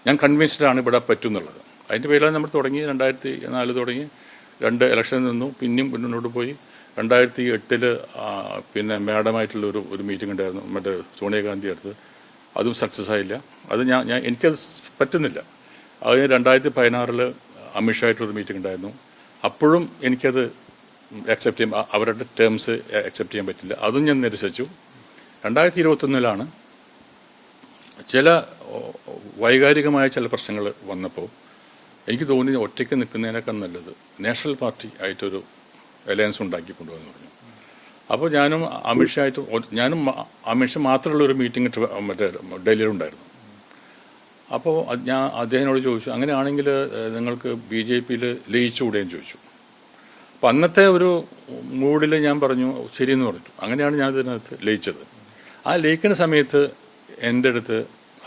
ഞാൻ കൺവിൻസ്ഡാണ് ഇവിടെ പറ്റുന്നുള്ളത്. അതിൻ്റെ പേരിലാണ് നമ്മൾ തുടങ്ങി. 2004 തുടങ്ങി, 2 ഇലക്ഷൻ നിന്നു, പിന്നെയും മുന്നോട്ട് പോയി. 2008 പിന്നെ മാഡമായിട്ടുള്ള ഒരു മീറ്റിംഗ് ഉണ്ടായിരുന്നു, മറ്റേ സോണിയാഗാന്ധി അടുത്ത്. അതും സക്സസ് ആയില്ല. അത് എനിക്കത് പറ്റുന്നില്ല. അത് 2016 അമിത്ഷായിട്ടുള്ളൊരു മീറ്റിംഗ് ഉണ്ടായിരുന്നു. അപ്പോഴും എനിക്കത് അക്സെപ്റ്റ് ചെയ്യാൻ, അവരുടെ ടേംസ് അക്സെപ്റ്റ് ചെയ്യാൻ പറ്റില്ല. അതും ഞാൻ നിരസിച്ചു. 2021 ചില വൈകാരികമായ ചില പ്രശ്നങ്ങൾ വന്നപ്പോൾ എനിക്ക് തോന്നി ഒറ്റയ്ക്ക് നിൽക്കുന്നതിനേക്കാൾ നല്ലത് നാഷണൽ പാർട്ടി ആയിട്ടൊരു അലയൻസ് ഉണ്ടാക്കി കൊണ്ടുവന്ന് പറഞ്ഞു. അപ്പോൾ ഞാനും അമിത്ഷാ മാത്രമുള്ള ഒരു മീറ്റിംഗ് മറ്റേ ഡൽഹിയിലുണ്ടായിരുന്നു. അപ്പോൾ ഞാൻ അദ്ദേഹത്തിനോട് ചോദിച്ചു, അങ്ങനെയാണെങ്കിൽ നിങ്ങൾക്ക് BJPയിൽ ലയിച്ചുകൂടെയെന്ന് ചോദിച്ചു. അപ്പം അന്നത്തെ ഒരു മൂഡിൽ ഞാൻ പറഞ്ഞു ശരിയെന്ന് പറഞ്ഞു. അങ്ങനെയാണ് ഞാൻ ഇതിനകത്ത് ലയിച്ചത്. ആ ലയിക്കുന്ന സമയത്ത് എൻ്റെ അടുത്ത്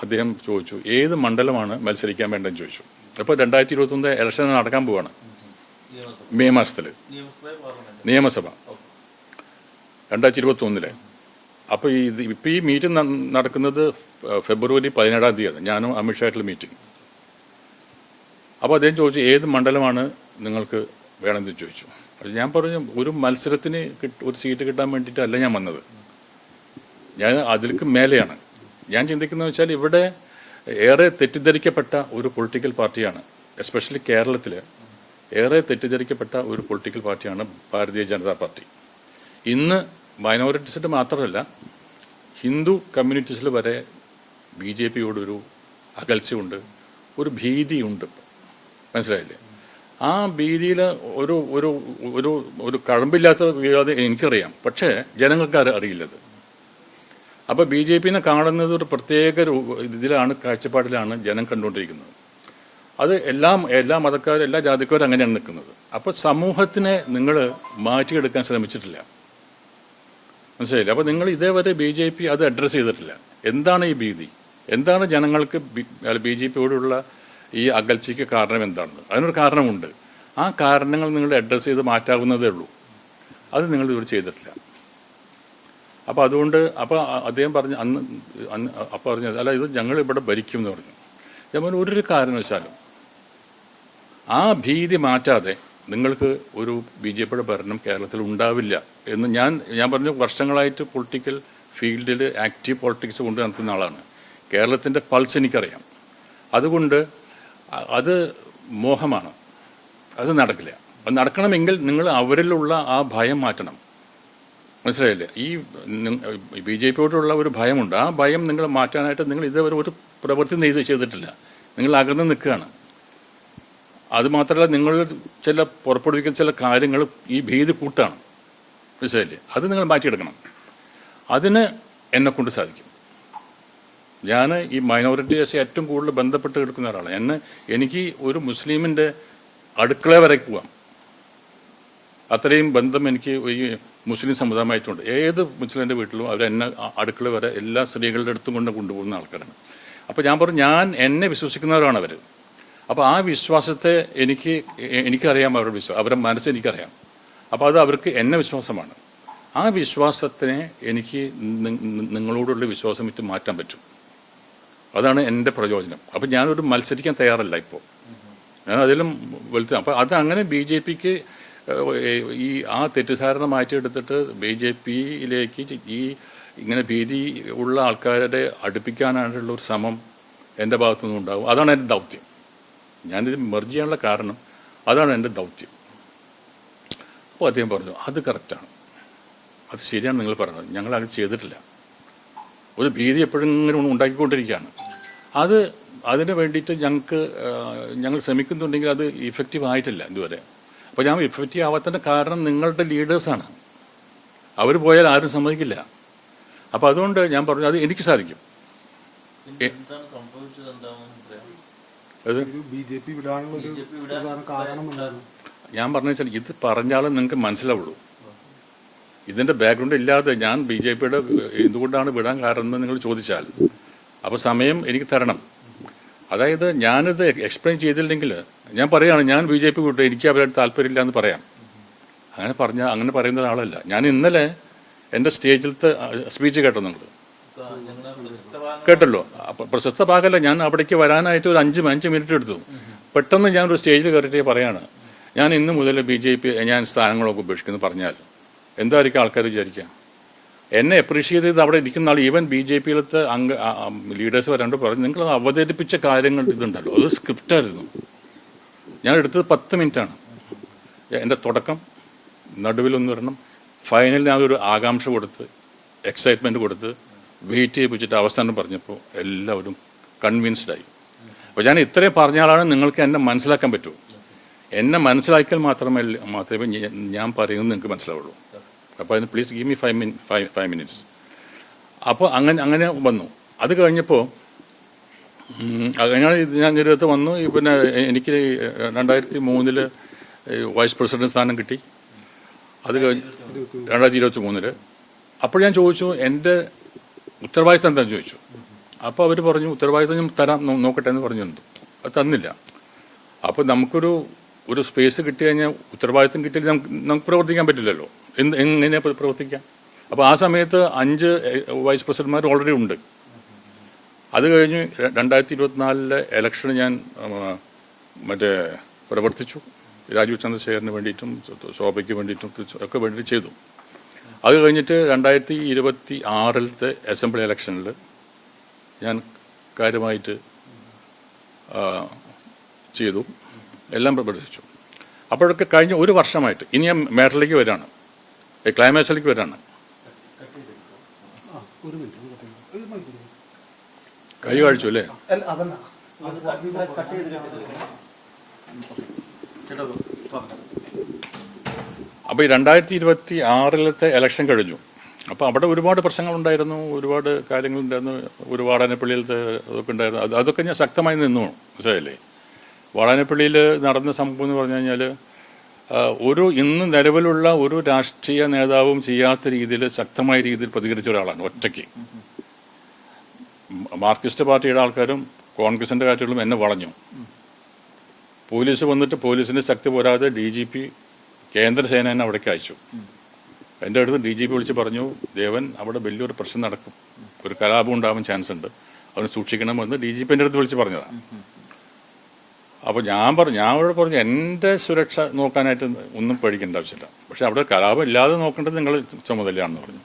അദ്ദേഹം ചോദിച്ചു, ഏത് മണ്ഡലമാണ് മത്സരിക്കാൻ വേണ്ടതെന്ന് ചോദിച്ചു. അപ്പോൾ 2021 ഇലക്ഷൻ നടക്കാൻ പോവാണ്, മെയ് മാസത്തിൽ നിയമസഭ 2021. അപ്പോൾ ഇപ്പോൾ ഈ മീറ്റിംഗ് നടക്കുന്നത് ഫെബ്രുവരി 17 ഞാനും അമിത്ഷായിട്ടുള്ള മീറ്റിംഗ്. അപ്പോൾ അദ്ദേഹം ചോദിച്ചു, ഏത് മണ്ഡലമാണ് നിങ്ങൾക്ക് വേണമെന്ന് ചോദിച്ചു. അത് ഞാൻ പറഞ്ഞു, ഒരു മത്സരത്തിന് ഒരു സീറ്റ് കിട്ടാൻ വേണ്ടിയിട്ടല്ല ഞാൻ വന്നത്, ഞാൻ അതിലേക്ക് മേലെയാണ്. ഞാൻ ചിന്തിക്കുന്നത് വെച്ചാൽ ഇവിടെ ഏറെ തെറ്റിദ്ധരിക്കപ്പെട്ട ഒരു പൊളിറ്റിക്കൽ പാർട്ടിയാണ്, എസ്പെഷ്യലി കേരളത്തിൽ ഏറെ തെറ്റിദ്ധരിക്കപ്പെട്ട ഒരു പൊളിറ്റിക്കൽ പാർട്ടിയാണ് ഭാരതീയ ജനതാ പാർട്ടി. ഇന്ന് മൈനോറിറ്റീസിൻ്റെ മാത്രമല്ല, ഹിന്ദു കമ്മ്യൂണിറ്റീസിൽ വരെ BJPയോടൊരു അകൽച്ചയുണ്ട്, ഒരു ഭീതിയുണ്ട്. മനസ്സിലായില്ലേ? ആ ഭീതിയിൽ ഒരു ഒരു ഒരു ഒരു കഴമ്പില്ലാത്ത വീഴാതെ എനിക്കറിയാം, പക്ഷേ ജനങ്ങൾക്ക് അറിയില്ലത്. അപ്പോൾ BJPനെ കാണുന്നത് ഒരു പ്രത്യേക ഇതിലാണ്, കാഴ്ചപ്പാടിലാണ് ജനം കണ്ടുകൊണ്ടിരിക്കുന്നത്. അത് എല്ലാ മതക്കാരും എല്ലാ ജാതിക്കാരും അങ്ങനെയാണ് നിൽക്കുന്നത്. അപ്പോൾ സമൂഹത്തിനെ നിങ്ങൾ മാറ്റിയെടുക്കാൻ ശ്രമിച്ചിട്ടില്ല. മനസ്സിലായില്ല? അപ്പോൾ നിങ്ങൾ ഇതേവരെ BJP അത് അഡ്രസ്സ് ചെയ്തിട്ടില്ല. എന്താണ് ഈ ഭീതി? എന്താണ് ജനങ്ങൾക്ക് BJPയോടുള്ള ഈ അകൽച്ചയ്ക്ക് കാരണം എന്താണെന്ന്? അതിനൊരു കാരണമുണ്ട്. ആ കാരണങ്ങൾ നിങ്ങൾ അഡ്രസ്സ് ചെയ്ത് മാറ്റാവുന്നതേ ഉള്ളൂ. അത് നിങ്ങൾ ഇതുവരെ ചെയ്തിട്ടില്ല. അപ്പോൾ അതുകൊണ്ട് അദ്ദേഹം പറഞ്ഞു അപ്പോൾ പറഞ്ഞത്, അല്ല ഇത് ഞങ്ങൾ ഇവിടെ ഭരിക്കും എന്ന് പറഞ്ഞു. ഞാൻ പറഞ്ഞു, ഒരു കാരണവശാലും ആ ഭീതി മാറ്റാതെ നിങ്ങൾക്ക് ഒരു BJPയുടെ ഭരണം കേരളത്തിൽ ഉണ്ടാവില്ല എന്ന് ഞാൻ പറഞ്ഞു. വർഷങ്ങളായിട്ട് പൊളിറ്റിക്കൽ ഫീൽഡിൽ ആക്റ്റീവ് പൊളിറ്റിക്സ് കൊണ്ട് നടത്തുന്ന ആളാണ്. കേരളത്തിൻ്റെ പൾസ് എനിക്കറിയാം. അതുകൊണ്ട് അത് മോഹമാണ്, അത് നടക്കില്ല. അത് നടക്കണമെങ്കിൽ നിങ്ങൾ അവരിലുള്ള ആ ഭയം മാറ്റണം. മനസ്സിലായില്ലേ? ഈ BJPയോടുള്ള ഒരു ഭയമുണ്ട്. ആ ഭയം നിങ്ങൾ മാറ്റാനായിട്ട് നിങ്ങൾ ഇതേവരെ ഒരു പ്രവൃത്തി ചെയ്തിട്ടില്ല. നിങ്ങൾ അകന്ന് നിൽക്കുകയാണ്. അതുമാത്രമല്ല, നിങ്ങൾ പുറപ്പെടുവിക്കുന്ന ചില കാര്യങ്ങൾ ഈ ഭീതി കൂട്ടാണ്. മനസ്സിലായില്ലേ? അത് നിങ്ങൾ മാറ്റിയെടുക്കണം. അതിന് എന്നെക്കൊണ്ട് സാധിക്കും. ഞാൻ ഈ മൈനോറിറ്റീസ് ഏറ്റവും കൂടുതൽ ബന്ധപ്പെട്ട് കിടക്കുന്ന ഒരാളാണ്. എനിക്ക് ഒരു മുസ്ലിമിൻ്റെ അടുക്കള വരെ പോവാം. അത്രയും ബന്ധം എനിക്ക് ഈ മുസ്ലിം സമുദായമായിട്ടുണ്ട്. ഏത് മുസ്ലിമിൻ്റെ വീട്ടിലും അവരെന്നെ അടുക്കള വരെ എല്ലാ സ്ത്രീകളുടെ അടുത്തും കൊണ്ടുപോകുന്ന ആൾക്കാരാണ്. അപ്പോൾ ഞാൻ പറഞ്ഞു, എന്നെ വിശ്വസിക്കുന്നവരാണ് അവർ. അപ്പോൾ ആ വിശ്വാസത്തെ എനിക്കറിയാം, അവരുടെ മനസ്സ് എനിക്കറിയാം. അപ്പോൾ അത് അവർക്ക് എന്നെ വിശ്വാസമാണ്. ആ വിശ്വാസത്തിനെ എനിക്ക് നിങ്ങളോടുള്ള വിശ്വാസം വിട്ട് മാറ്റാൻ പറ്റും. അതാണ് എൻ്റെ പ്രയോജനം. അപ്പം ഞാനൊരു മത്സരിക്കാൻ തയ്യാറല്ല ഇപ്പോൾ. ഞാൻ അതിലും വലുതാണ്. അപ്പോൾ അതങ്ങനെ BJPക്ക് ഈ ആ തെറ്റിദ്ധാരണ മാറ്റിയെടുത്തിട്ട് BJPയിലേക്ക് ഇങ്ങനെ ഭീതി ഉള്ള ആൾക്കാരെ അടുപ്പിക്കാനായിട്ടുള്ള ഒരു ശ്രമം എൻ്റെ ഭാഗത്തുനിന്നും ഉണ്ടാകും. അതാണ് എൻ്റെ ദൗത്യം. ഞാനിത് മെർജ് ചെയ്യാനുള്ള കാരണം അതാണ് എൻ്റെ ദൗത്യം. അപ്പോൾ അദ്ദേഹം പറഞ്ഞു, അത് കറക്റ്റാണ്, അത് ശരിയാണ് നിങ്ങൾ പറഞ്ഞത്, ഞങ്ങളത് ചെയ്തിട്ടില്ല. ഒരു ഭീതി എപ്പോഴും ഇങ്ങനെ ഉണ്ടാക്കിക്കൊണ്ടിരിക്കുകയാണ്. അതിന് വേണ്ടിയിട്ട് ഞങ്ങൾ ശ്രമിക്കുന്നുണ്ടെങ്കിൽ അത് ഇഫക്റ്റീവ് ആയിട്ടില്ല ഇതുവരെ. അപ്പോൾ ഞാൻ ഇഫക്റ്റീവ് ആവാത്തതിൻ്റെ കാരണം നിങ്ങളുടെ ലീഡേഴ്സാണ്. അവർ പോയാൽ ആരും സമ്മതിക്കില്ല. അപ്പോൾ അതുകൊണ്ട് ഞാൻ പറഞ്ഞു, അത് എനിക്ക് സാധിക്കും. ഞാൻ പറഞ്ഞു വെച്ചാൽ ഇത് പറഞ്ഞാലും നിങ്ങൾക്ക് മനസ്സിലാവുള്ളൂ. ഇതിൻ്റെ ബാക്ക്ഗ്രൗണ്ട് ഇല്ലാതെ ഞാൻ BJPയുടെ എന്തുകൊണ്ടാണ് വിടാൻ കാരണം എന്ന് നിങ്ങൾ ചോദിച്ചാൽ, അപ്പോൾ സമയം എനിക്ക് തരണം. അതായത് ഞാനിത് എക്സ്പ്ലെയിൻ ചെയ്തില്ലെങ്കിൽ ഞാൻ പറയുകയാണ്, ഞാൻ BJP വിട്ടു, എനിക്ക് അവരുടെ താല്പര്യമില്ല എന്ന് പറയാം. അങ്ങനെ പറയുന്ന ഒരാളല്ല ഞാൻ. ഇന്നലെ എൻ്റെ സ്റ്റേജിലത്തെ സ്പീച്ച് കേട്ടോ നിങ്ങൾ? കേട്ടല്ലോ. പ്രശസ്ത ഭാഗമല്ല, ഞാൻ അവിടേക്ക് വരാനായിട്ട് ഒരു 5 മിനിറ്റ് എടുത്തു. പെട്ടെന്ന് ഞാനൊരു സ്റ്റേജിൽ കയറിയിട്ട് പറയാണ്, ഞാൻ ഇന്ന് മുതൽ BJP ഞാൻ സ്ഥാനങ്ങളൊക്കെ ഉപേക്ഷിക്കുന്നു പറഞ്ഞാൽ എന്തായിരിക്കും ആൾക്കാർ വിചാരിക്കുക? എന്നെ അപ്രീഷിയേറ്റ് ചെയ്ത് അവിടെ ഇരിക്കുന്ന ആൾ, ഈവൻ BJP-യിലത്തെ ലീഡേഴ്സ് വരാണ്ട് പറഞ്ഞു, നിങ്ങളത് അവതരിപ്പിച്ച കാര്യങ്ങൾ ഇതുണ്ടല്ലോ, അത് സ്ക്രിപ്റ്റായിരുന്നു. ഞാൻ എടുത്തത് 10 മിനിറ്റാണ്. എൻ്റെ തുടക്കം, നടുവിലൊന്ന് വരണം, ഫൈനൽ ഞാൻ ഒരു ആകാംക്ഷ കൊടുത്ത്, എക്സൈറ്റ്മെൻറ്റ് കൊടുത്ത്, വെയിറ്റ് ചെയ്യിപ്പിച്ചിട്ട് അവസാനം പറഞ്ഞപ്പോൾ എല്ലാവരും കൺവിൻസ്ഡായി. അപ്പോൾ ഞാൻ ഇത്രയും പറഞ്ഞ ആളാണ്, നിങ്ങൾക്ക് എന്നെ മനസ്സിലാക്കാൻ പറ്റൂ. എന്നെ മനസ്സിലാക്കിയാൽ മാത്രമേ ഞാൻ പറയുന്നത് നിങ്ങൾക്ക് മനസ്സിലാവുള്ളൂ. അപ്പോൾ അതിന് പ്ലീസ് ഗീവ് മീ 5 മിനിറ്റ്സ്. അപ്പോൾ അങ്ങനെ വന്നു. അത് കഴിഞ്ഞപ്പോൾ ഞാൻ ഇതിനകത്ത് വന്നു. പിന്നെ എനിക്ക് 2003 വൈസ് പ്രസിഡന്റ് സ്ഥാനം കിട്ടി. അത് കഴിഞ്ഞ് 2023 അപ്പോൾ ഞാൻ ചോദിച്ചു, എൻ്റെ ഉത്തരവാദിത്തം എന്താണെന്ന് ചോദിച്ചു. അപ്പോൾ അവർ പറഞ്ഞു, ഉത്തരവാദിത്തം ഞാൻ തരാം, നോക്കട്ടെ എന്ന് പറഞ്ഞു. അത് തന്നില്ല. അപ്പോൾ നമുക്കൊരു സ്പേസ് കിട്ടി കഴിഞ്ഞാൽ, ഉത്തരവാദിത്തം കിട്ടിയാൽ നമുക്ക് പ്രവർത്തിക്കാൻ പറ്റില്ലല്ലോ. എങ്ങനെയാണ് പ്രവർത്തിക്കാം? അപ്പോൾ ആ സമയത്ത് 5 വൈസ് പ്രസിഡന്റ്മാർ ഓൾറെഡി ഉണ്ട്. അത് കഴിഞ്ഞ് 2024 ഇലക്ഷന് ഞാൻ പ്രവർത്തിച്ചു. രാജീവ് ചന്ദ്രശേഖരന് വേണ്ടിയിട്ടും ശോഭയ്ക്ക് വേണ്ടിയിട്ടും ഒക്കെ വേണ്ടിയിട്ട് ചെയ്തു. അത് കഴിഞ്ഞിട്ട് 2026 അസംബ്ലി ഇലക്ഷനിൽ ഞാൻ കാര്യമായിട്ട് ചെയ്തു, എല്ലാം പ്രവർത്തിച്ചു. അപ്പോഴൊക്കെ കഴിഞ്ഞ ഒരു വർഷമായിട്ട് ഇനി ഞാൻ മാറ്ററിലേക്ക് വരാണ്, ക്ലൈമാക്സിലേക്ക് വരാണ്. കൈ കാണിച്ചു അല്ലേ? അപ്പോൾ ഈ 2026 ഇലക്ഷൻ കഴിഞ്ഞു. അപ്പോൾ അവിടെ ഒരുപാട് പ്രശ്നങ്ങളുണ്ടായിരുന്നു, ഒരുപാട് കാര്യങ്ങളുണ്ടായിരുന്നു. ഒരു വാടാനപ്പള്ളിയിലത്തെ അതൊക്കെ ഉണ്ടായിരുന്നു. അതൊക്കെ ഞാൻ ശക്തമായി നിന്നു, മനസ്സിലായില്ലേ? വാടാനപ്പള്ളിയിൽ നടന്ന സംഭവം എന്ന് പറഞ്ഞു കഴിഞ്ഞാൽ, ഇന്ന് നിലവിലുള്ള ഒരു രാഷ്ട്രീയ നേതാവും ചെയ്യാത്ത രീതിയിൽ, ശക്തമായ രീതിയിൽ പ്രതികരിച്ച ഒരാളാണ് ഒറ്റയ്ക്ക്. മാർക്സിസ്റ്റ് പാർട്ടിയുടെ ആൾക്കാരും കോൺഗ്രസിൻ്റെ കാര്യങ്ങളും എന്നെ വളഞ്ഞു. പോലീസ് വന്നിട്ട് പോലീസിൻ്റെ ശക്തി പോരാതെ DGP കേന്ദ്ര സേനേനെ അവിടേക്ക് അയച്ചു. എൻ്റെ അടുത്ത് DGP വിളിച്ച് പറഞ്ഞു, ദേവൻ, അവിടെ വലിയൊരു പ്രശ്നം നടക്കും, ഒരു കലാപം ഉണ്ടാവാൻ ചാൻസ് ഉണ്ട്, അവന് സൂക്ഷിക്കണമെന്ന് DGP എൻ്റെ അടുത്ത് വിളിച്ച് പറഞ്ഞതാണ്. അപ്പോൾ ഞാൻ അവിടെ പറഞ്ഞു, എൻ്റെ സുരക്ഷ നോക്കാനായിട്ട് ഒന്നും പേടിക്കേണ്ട ആവശ്യമില്ല, പക്ഷെ അവിടെ കലാപം ഇല്ലാതെ നോക്കേണ്ടത് നിങ്ങൾ ചുമതലയാണെന്ന് പറഞ്ഞു.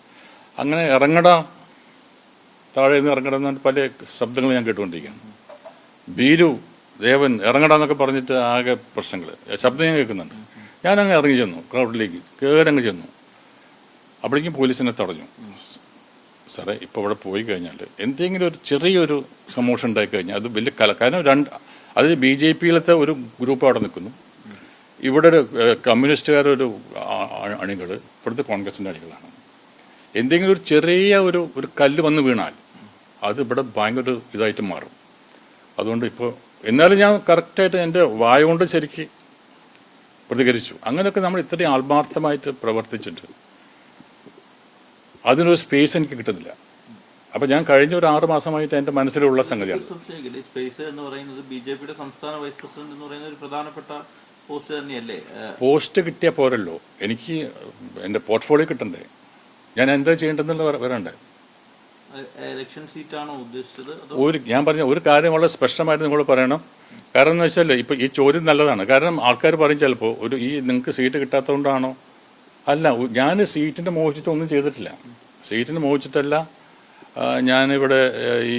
അങ്ങനെ ഇറങ്ങടാ, താഴെ നിന്ന് ഇറങ്ങട എന്ന് പല ശബ്ദങ്ങൾ ഞാൻ കേട്ടുകൊണ്ടിരിക്കുകയാണ്. ബീരു, ദേവൻ, ഇറങ്ങടാന്നൊക്കെ പറഞ്ഞിട്ട് ആകെ പ്രശ്നങ്ങൾ, ശബ്ദം ഞാൻ കേൾക്കുന്നുണ്ട്. ഞാനങ്ങ് ഇറങ്ങി ചെന്നു, ക്രൗഡിലേക്ക് കയറങ്ങ് ചെന്നു. അപ്പോഴേക്കും പോലീസിനെ തടഞ്ഞു. സാറേ, ഇപ്പോൾ ഇവിടെ പോയി കഴിഞ്ഞാൽ എന്തെങ്കിലും ഒരു ചെറിയൊരു സമോഷൻ ഉണ്ടായിക്കഴിഞ്ഞാൽ അത് വലിയ കാരണം അത് BJP-യിലത്തെ ഒരു ഗ്രൂപ്പ് അവിടെ നിൽക്കുന്നു, ഇവിടെ ഒരു കമ്മ്യൂണിസ്റ്റുകാരൊരു അണികൾ, ഇവിടുത്തെ കോൺഗ്രസിൻ്റെ അണികളാണ്. എന്തെങ്കിലും ഒരു ചെറിയ ഒരു കല്ല് വന്ന് വീണാൽ അത് ഇവിടെ ഭയങ്കര ഇതായിട്ട് മാറും. അതുകൊണ്ട് ഇപ്പോൾ എന്നാലും ഞാൻ കറക്റ്റായിട്ട് എൻ്റെ വായ കൊണ്ട് ശരിക്ക് പ്രതികരിച്ചു. അങ്ങനെയൊക്കെ നമ്മൾ ഇത്രയും ആത്മാർത്ഥമായിട്ട് പ്രവർത്തിച്ചിട്ട് അതിനൊരു സ്പേസ് എനിക്ക് കിട്ടുന്നില്ല. അപ്പം ഞാൻ കഴിഞ്ഞ ഒരു 6 മാസമായിട്ട് എൻ്റെ മനസ്സിലുള്ള സംഗതിയാണ്. സ്പേസ് എന്ന് പറയുന്നത് BJP-യുടെ സംസ്ഥാന വൈസ് പ്രസിഡന്റ് എന്ന് പറയുന്ന ഒരു പ്രധാനപ്പെട്ട പോസ്റ്റ് തന്നെയല്ലേ? പോസ്റ്റ് കിട്ടിയാൽ പോരല്ലോ, എനിക്ക് എൻ്റെ പോർട്ട്ഫോളിയോ കിട്ടണ്ടേ, ഞാൻ എന്താ ചെയ്യേണ്ടതെന്നുള്ള വരണ്ടേ. ഇലക്ഷൻ സീറ്റാണോ ഉദ്ദേശിച്ചത്? ഞാൻ പറഞ്ഞ ഒരു കാര്യം വളരെ സ്പഷ്ടമായിട്ട് നിങ്ങൾ പറയണം. കാരണം എന്ന് വെച്ചാൽ ഇപ്പം ഈ ചോദ്യം നല്ലതാണ്. കാരണം ആൾക്കാർ പറയും ചിലപ്പോൾ നിങ്ങൾക്ക് സീറ്റ് കിട്ടാത്തതുകൊണ്ടാണോ? അല്ല, ഞാൻ സീറ്റിൻ്റെ മോഹിച്ചിട്ടൊന്നും ചെയ്തിട്ടില്ല. സീറ്റിന് മോഹിച്ചിട്ടല്ല ഞാനിവിടെ ഈ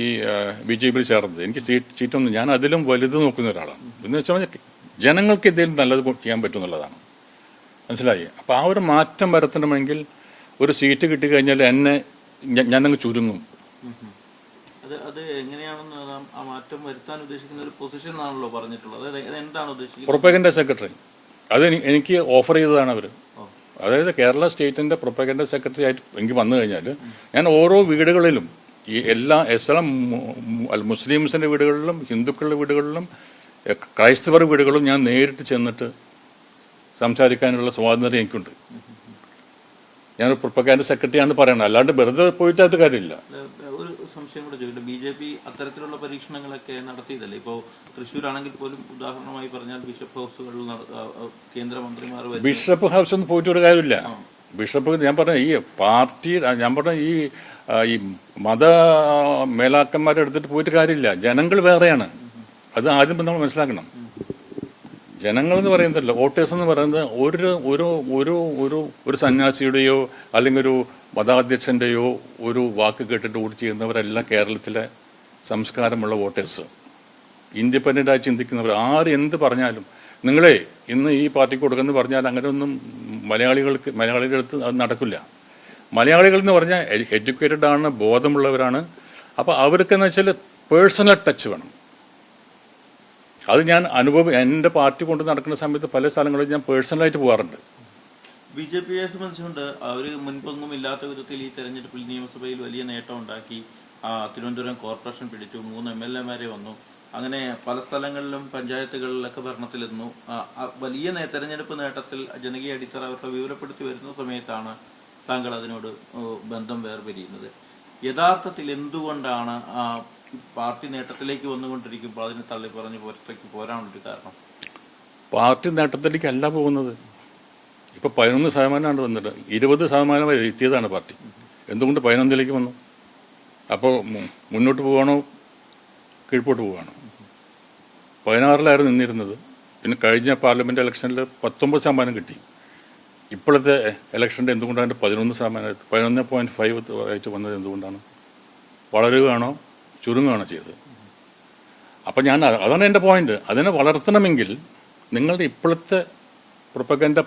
BJP-യിൽ ചേർന്നത്. എനിക്ക് സീറ്റൊന്നും, ഞാൻ അതിലും വലുത് നോക്കുന്ന ഒരാളാണ്. എന്ന് വെച്ചാൽ ജനങ്ങൾക്ക് എന്തെങ്കിലും നല്ലത് ചെയ്യാൻ പറ്റുമെന്നുള്ളതാണ്, മനസ്സിലായി? അപ്പോൾ ആ ഒരു മാറ്റം വരുത്തണമെങ്കിൽ ഒരു സീറ്റ് കിട്ടിക്കഴിഞ്ഞാൽ ഞാനങ്ങ് ചുരുങ്ങും. അത് എങ്ങനെയാണെന്ന് ആ മാറ്റം വരുത്താൻ ഉദ്ദേശിക്കുന്ന ഒരു പൊസിഷൻ ആണല്ലോ പറഞ്ഞിട്ടുള്ളത്. എന്താണ് ഉദ്ദേശിക്കുന്നത്? പ്രൊപ്പഗൻഡ സെക്രട്ടറി, അത് എനിക്ക് ഓഫർ ചെയ്തതാണ് അവർ. അതായത് കേരള സ്റ്റേറ്റിൻ്റെ പ്രൊപ്പഗൻഡ സെക്രട്ടറി ആയിട്ട് എനിക്ക് വന്നു കഴിഞ്ഞാൽ ഞാൻ ഓരോ വീടുകളിലും, ഈ എല്ലാ മുസ്ലിംസിൻ്റെ വീടുകളിലും, ഹിന്ദുക്കളുടെ വീടുകളിലും, ക്രൈസ്തവർ വീടുകളിലും ഞാൻ നേരിട്ട് ചെന്നിട്ട് സംസാരിക്കാനുള്ള സ്വാതന്ത്ര്യം എനിക്കുണ്ട്. ഞാനൊരു പ്രൊപ്പഗൻഡ സെക്രട്ടറി ആണെന്ന് പറയണം, അല്ലാണ്ട് വെറുതെ പോയിട്ട് കാര്യമില്ല. ഒരു സംശയം കൂടെ ചോദിക്കട്ടെ, BJP അത്തരത്തിലുള്ള പരീക്ഷണങ്ങളൊക്കെ നടത്തിയതല്ലേ? ഇപ്പോൾ തൃശ്ശൂരാണെങ്കിൽ പോലും ഉദാഹരണമായി പറഞ്ഞാൽ ബിഷപ്പ് ഹൗസുകളിൽ കേന്ദ്രമന്ത്രിമാർ, ബിഷപ്പ് ഹൗസ് ഒന്നും പോയിട്ട് ഒരു കാര്യമില്ല. ബിഷപ്പ് ഞാൻ പറഞ്ഞ ഈ പാർട്ടി ഞാൻ പറഞ്ഞ ഈ മത മേലാക്കന്മാരെ എടുത്തിട്ട് പോയിട്ട് കാര്യമില്ല. ജനങ്ങൾ വേറെയാണ്. അത് ആദ്യം നമ്മൾ മനസ്സിലാക്കണം. ജനങ്ങൾ എന്ന് പറയുന്നതല്ല, വോട്ടേഴ്സ് എന്ന് പറയുന്നത് ഒരു ഒരു ഒരു ഒരു ഒരു സന്യാസിയുടെയോ അല്ലെങ്കിൽ ഒരു മതാധ്യക്ഷൻ്റെയോ ഒരു വാക്ക് കേട്ടിട്ട് വോട്ട് ചെയ്യുന്നവരെല്ലാം കേരളത്തിലെ സംസ്കാരമുള്ള വോട്ടേഴ്സ്, ഇൻഡിപെൻഡൻ്റായി ചിന്തിക്കുന്നവർ. ആര് എന്ത് പറഞ്ഞാലും നിങ്ങളെ ഇന്ന് ഈ പാർട്ടിക്ക് കൊടുക്കുമെന്ന് പറഞ്ഞാൽ അങ്ങനെയൊന്നും മലയാളികളുടെ അടുത്ത് അത് നടക്കില്ല. മലയാളികൾ എന്ന് പറഞ്ഞാൽ എഡ്യൂക്കേറ്റഡ് ആണ്, ബോധമുള്ളവരാണ്. അപ്പോൾ അവർക്കെന്ന് വെച്ചാൽ പേഴ്സണൽ ടച്ച് വേണം. അത് ഞാൻ എൻ്റെ പാർട്ടി കൊണ്ട് നടക്കുന്ന സമയത്ത് പല സ്ഥലങ്ങളിൽ ഞാൻ പേഴ്സണലായിട്ട് പോകാറുണ്ട്. ബി.ജെ.പിയെ സംബന്ധിച്ചുകൊണ്ട് അവർ മുൻപൊന്നും ഇല്ലാത്ത വിധത്തിൽ ഈ തെരഞ്ഞെടുപ്പിൽ നിയമസഭയിൽ വലിയ നേട്ടം ഉണ്ടാക്കി. തിരുവനന്തപുരം കോർപ്പറേഷൻ പിടിച്ചു, 3 MLA-മാരെ വന്നു. അങ്ങനെ പല സ്ഥലങ്ങളിലും പഞ്ചായത്തുകളിലൊക്കെ ഭരണത്തിലെത്തുന്നു. വലിയ തെരഞ്ഞെടുപ്പ് നേട്ടത്തിൽ ജനകീയ അടിത്തറ അവരുടെ വിവരപ്പെടുത്തി വരുന്ന സമയത്താണ് താങ്കൾ അതിനോട് ബന്ധം വേർപിരിയുന്നത്. യഥാർത്ഥത്തിൽ എന്തുകൊണ്ടാണ് പാർട്ടി നേട്ടത്തിലേക്ക് വന്നുകൊണ്ടിരിക്കുമ്പോൾ അതിനെ തള്ളി പറഞ്ഞ് പുറത്തേക്ക് പോരാനൊരു കാരണം? പാർട്ടി നേട്ടത്തിലേക്ക് അല്ല പോകുന്നത്. ഇപ്പൊ 11% വന്നിട്ട് 20% വരെ എത്തിയതാണ് പാർട്ടി. എന്തുകൊണ്ട് 11 വന്നു? അപ്പോൾ മുന്നോട്ട് പോവുകയാണോ കീഴ്പോട്ട് പോവുകയാണോ? 16 നിന്നിരുന്നത്. പിന്നെ കഴിഞ്ഞ പാർലമെന്റ് ഇലക്ഷനിൽ 19% കിട്ടി. ഇപ്പോഴത്തെ ഇലക്ഷൻ്റെ എന്തുകൊണ്ടാണ് 11%, 11.5 ആയിട്ട് വന്നത്? എന്തുകൊണ്ടാണ്? വളരുകയാണോ ചുരുങ്ങുകയാണോ ചെയ്തത്? അപ്പം അതാണ് എൻ്റെ പോയിന്റ്. അതിനെ വളർത്തണമെങ്കിൽ നിങ്ങളുടെ ഇപ്പോഴത്തെ പ്രൊപ്പഗൻഡ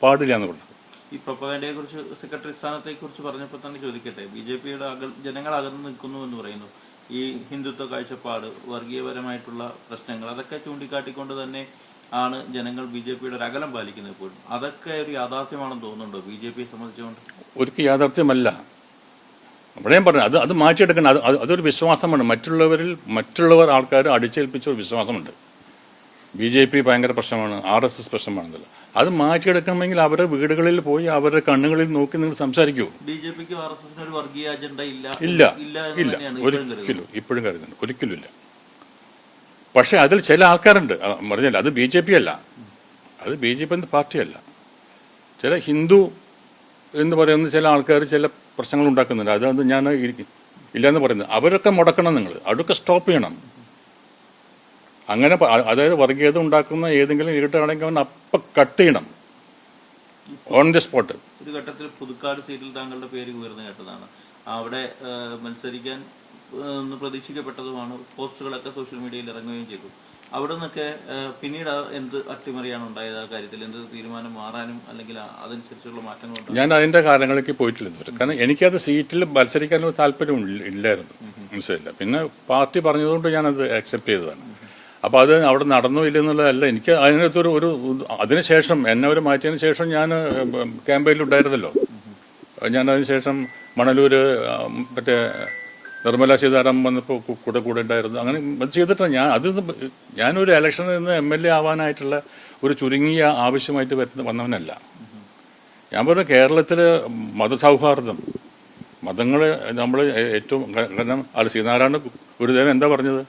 പാടില്ല എന്ന് പറഞ്ഞത്. ഈ പ്രൊപ്പഗൻഡയെ കുറിച്ച് സെക്രട്ടറി സ്ഥാനത്തെ കുറിച്ച് പറഞ്ഞപ്പോൾ തന്നെ ചോദിക്കട്ടെ. ബി.ജെ.പിയുടെ ജനങ്ങൾ അകന്നു നിൽക്കുന്നു എന്ന് പറയുന്നു. ഈ ഹിന്ദുത്വ കാഴ്ചപ്പാട്, വർഗീയപരമായിട്ടുള്ള പ്രശ്നങ്ങൾ, അതൊക്കെ ചൂണ്ടിക്കാട്ടിക്കൊണ്ട് തന്നെ ആണ് ജനങ്ങൾ ബി.ജെ.പിയുടെ ഒരു അകലം പാലിക്കുന്നത്. ഇപ്പോഴും അതൊക്കെ ഒരു യാഥാർത്ഥ്യമാണെന്ന് തോന്നുന്നുണ്ടോ ബി.ജെ.പിയെ സംബന്ധിച്ചുകൊണ്ട്? ഒരിക്കലും യാഥാർത്ഥ്യമല്ല. അവിടെ ഞാൻ പറഞ്ഞു, അത് മാറ്റിയെടുക്കണം. അതൊരു വിശ്വാസമാണ്. മറ്റുള്ളവർ ആൾക്കാർ അടിച്ചേൽപ്പിച്ച ഒരു വിശ്വാസമുണ്ട്. ബി.ജെ.പി ഭയങ്കര പ്രശ്നമാണ്, RSS പ്രശ്നമാണെന്നല്ല. അത് മാറ്റിയെടുക്കണമെങ്കിൽ അവരുടെ വീടുകളിൽ പോയി അവരുടെ കണ്ണുകളിൽ നോക്കി നിങ്ങൾ സംസാരിക്കൂ. ബി.ജെ.പിക്ക് RSS ഒരു വർഗീയ അജണ്ട ഇല്ല, ഒരിക്കലും ഇപ്പോഴും കരുതുന്നു, ഒരിക്കലും ഇല്ല. പക്ഷെ അതിൽ ചില ആൾക്കാരുണ്ട് പറഞ്ഞാൽ അത് ബി.ജെ.പി അല്ല, അത് ബി.ജെ.പി എന്ന പാർട്ടിയല്ല. ചില ഹിന്ദു എന്ന് പറയുന്ന ചില ആൾക്കാർ ചില പ്രശ്നങ്ങൾ ഉണ്ടാക്കുന്നുണ്ട്. അത് ഞാൻ ഇല്ലയെന്ന് പറയുന്നത്. അവരൊക്കെ മുടക്കണം. നിങ്ങൾ അതൊക്കെ സ്റ്റോപ്പ് ചെയ്യണം. അങ്ങനെ അതായത് വർഗീയത ഉണ്ടാക്കുന്ന ഏതെങ്കിലും ലീഡറാണെങ്കിൽ അവൻ അപ്പം കട്ട് ചെയ്യണം ഓൺ ദി സ്പോട്ട്. ഒരു ഘട്ടത്തിൽ പുതുക്കാട് സീറ്റിൽ താങ്കളുടെ പേര് ഉയർന്നു കേട്ടതാണ്. അവിടെ മത്സരിക്കാൻ പ്രതീക്ഷിക്കപ്പെട്ടതുമാണ്. പോസ്റ്റുകളൊക്കെ സോഷ്യൽ മീഡിയയിൽ ഇറങ്ങുകയും ചെയ്തു. അവിടെ നിന്നൊക്കെ പിന്നീട് എന്ത് അട്ടിമറിയാണ് ഉണ്ടായത്? ആ കാര്യത്തിൽ എന്ത് തീരുമാനം മാറാനും അല്ലെങ്കിൽ അതനുസരിച്ചുള്ള മാറ്റങ്ങൾ? ഞാൻ അതിന്റെ കാര്യങ്ങളിലേക്ക് പോയിട്ടില്ല ഇതുവരെ. കാരണം എനിക്കത് സീറ്റിൽ മത്സരിക്കാനുള്ള താല്പര്യം ഇല്ലായിരുന്നു, മനസ്സിലായില്ല. പിന്നെ പാർട്ടി പറഞ്ഞതുകൊണ്ട് ഞാനത് അക്സെപ്റ്റ് ചെയ്തതാണ്. അപ്പോൾ അത് അവിടെ നടന്നോ ഇല്ലെന്നുള്ളതല്ല. എനിക്ക് അതിനകത്തൊരു അതിനുശേഷം എന്നെ അവർ മാറ്റിയതിന് ശേഷം ഞാൻ ക്യാമ്പയിലുണ്ടായിരുന്നല്ലോ. ഞാൻ അതിനുശേഷം മണലൂർ മറ്റേ നിർമ്മല സീതാരാമൻ വന്നപ്പോൾ കൂടെ ഉണ്ടായിരുന്നു. അങ്ങനെ ചെയ്തിട്ടാണ് ഞാനൊരു ഇലക്ഷനിൽ നിന്ന് MLA ആവാനായിട്ടുള്ള ഒരു ചുരുങ്ങിയ ആവശ്യമായിട്ട് വന്നവനല്ല. ഞാൻ പറഞ്ഞു കേരളത്തിൽ മതസൗഹാർദ്ദം, മതങ്ങൾ നമ്മൾ ഏറ്റവും, കാരണം ശ്രീനാരായണ ഗുരുദേവൻ എന്താ പറഞ്ഞത്?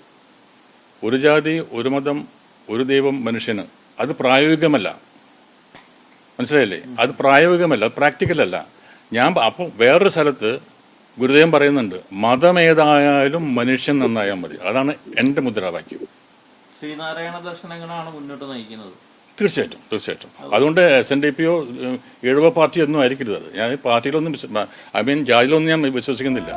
ഒരു ജാതി, ഒരു മതം, ഒരു ദൈവം മനുഷ്യന്. അത് പ്രായോഗികമല്ല, മനസ്സിലായില്ലേ? അത് പ്രായോഗികമല്ല, അത് പ്രാക്ടിക്കലല്ല. അപ്പം വേറൊരു സ്ഥലത്ത് ഗുരുദേവൻ പറയുന്നുണ്ട്, മതമേതായാലും മനുഷ്യൻ നന്നായാൽ മതി. അതാണ് എൻ്റെ മുദ്രാവാക്യം. ശ്രീനാരായണ ദർശനങ്ങളാണ് മുന്നോട്ട് നയിക്കുന്നത്. തീർച്ചയായിട്ടും. അതുകൊണ്ട് SNDPയോ ഈഴവ പാർട്ടിയൊന്നും ആയിരിക്കരുത്. അത് ഞാൻ പാർട്ടിയിലൊന്നും ജാതിയിലൊന്നും ഞാൻ വിശ്വസിക്കുന്നില്ല.